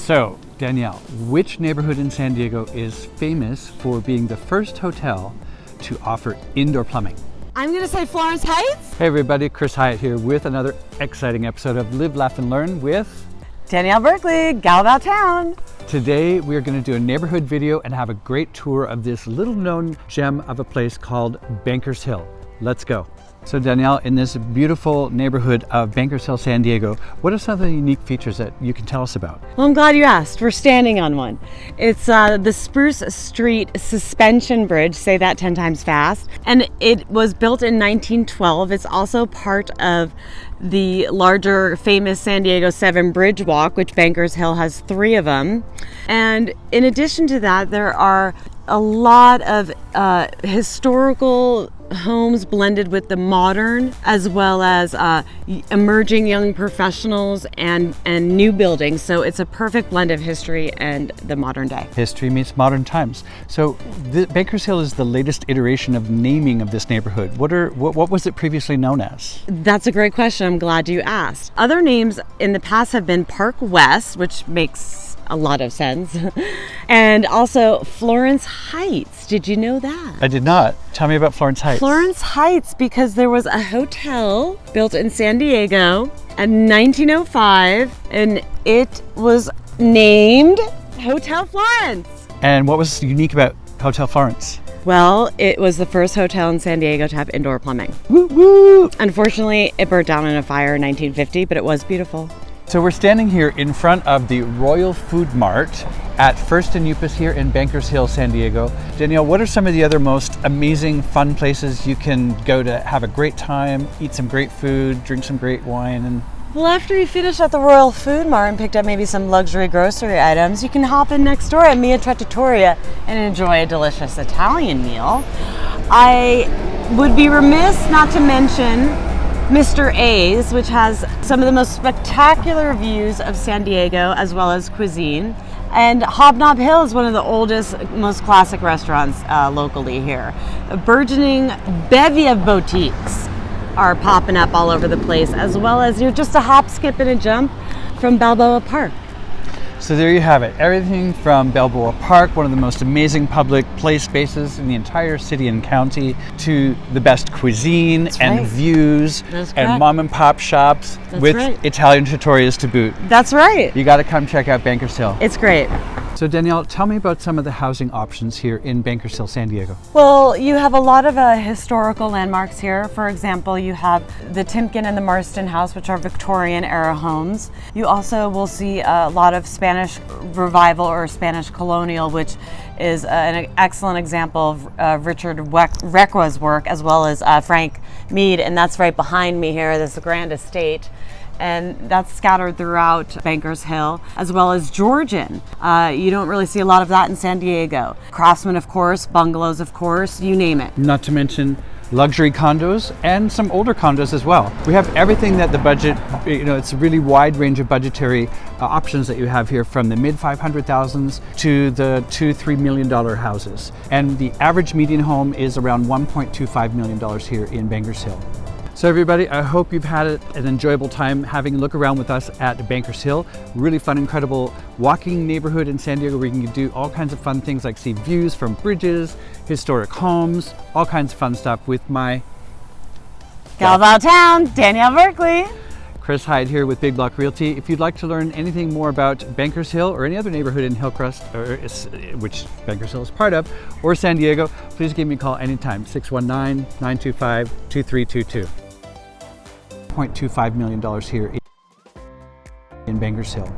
So, Danielle, which neighborhood in San Diego is famous for being the first hotel to offer indoor plumbing? I'm going to say Florence Heights. Hey everybody, Chris Hyatt here with another exciting episode of Live, Laugh, and Learn with Danielle Berkeley, gal about town. Today we're going to do a neighborhood video and have a great tour of this little known gem of a place called Bankers Hill. Let's go. So Danielle, in this beautiful neighborhood of Bankers Hill, San Diego, what are some of the unique features that you can tell us about? Well, I'm glad you asked. We're standing on one. It's the Spruce Street Suspension Bridge, say that 10 times fast, and it was built in 1912. It's also part of the larger famous San Diego 7 Bridge Walk, which Bankers Hill has 3 of them. And in addition to that, there are a lot of historical homes blended with the modern, as well as emerging young professionals and new buildings. So it's a perfect blend of history and the modern day. History meets modern times. So Bankers Hill is the latest iteration of naming of this neighborhood. What was it previously known as? That's a great question. I'm glad you asked. Other names in the past have been Park West, which makes a lot of sense, and also Florence Heights. Did you know that? I did not. Tell me about Florence Heights. Florence Heights, because there was a hotel built in San Diego in 1905, and it was named Hotel Florence. And what was unique about Hotel Florence? Well, it was the first hotel in San Diego to have indoor plumbing. Woo woo! Unfortunately, it burnt down in a fire in 1950, but it was beautiful. So we're standing here in front of the Royal Food Mart at First and Upas here in Bankers Hill, San Diego. Danielle, what are some of the other most amazing, fun places you can go to have a great time, eat some great food, drink some great wine? Well, after you finish at the Royal Food Mart and picked up maybe some luxury grocery items, you can hop in next door at Mia Trattoria and enjoy a delicious Italian meal. I would be remiss not to mention Mr. A's, which has some of the most spectacular views of San Diego as well as cuisine. And Hobnob Hill is one of the oldest, most classic restaurants locally here. A burgeoning bevy of boutiques are popping up all over the place, as well as you're just a hop, skip, and a jump from Balboa Park. So there you have it. Everything from Balboa Park, one of the most amazing public play spaces in the entire city and county, to the best cuisine and views and mom and pop shops with Italian trattorias to boot. That's right. You got to come check out Bankers Hill. It's great. So Danielle, tell me about some of the housing options here in Bankers Hill, San Diego. Well, you have a lot of historical landmarks here. For example, you have the TIMKEN and the MARSTON house, which are Victorian era homes. You also will see a lot of Spanish revival or Spanish colonial, which is an excellent example of Richard Requa's work, as well as Frank Mead, and that's right behind me here, this grand estate. And that's scattered throughout Bankers Hill, as well as Georgian. You don't really see a lot of that in San Diego. Craftsman, of course, bungalows, of course, you name it. Not to mention luxury condos and some older condos as well. We have everything that the budget, it's a really wide range of budgetary options that you have here, from the mid 500,000s to the $2-3 million houses. And the average median home is around $1.25 million here in Bankers Hill. So everybody, I hope you've had an enjoyable time having a look around with us at Bankers Hill. Really fun, incredible walking neighborhood in San Diego where you can do all kinds of fun things like see views from bridges, historic homes, all kinds of fun stuff with my gal about town, Danielle Berkeley. Chris Hyatt here with Big Block Realty. If you'd like to learn anything more about Bankers Hill or any other neighborhood in Hillcrest, which Bankers Hill is part of, or San Diego, please give me a call anytime, 619-925-2322. $0.25 million here in Bankers Hill.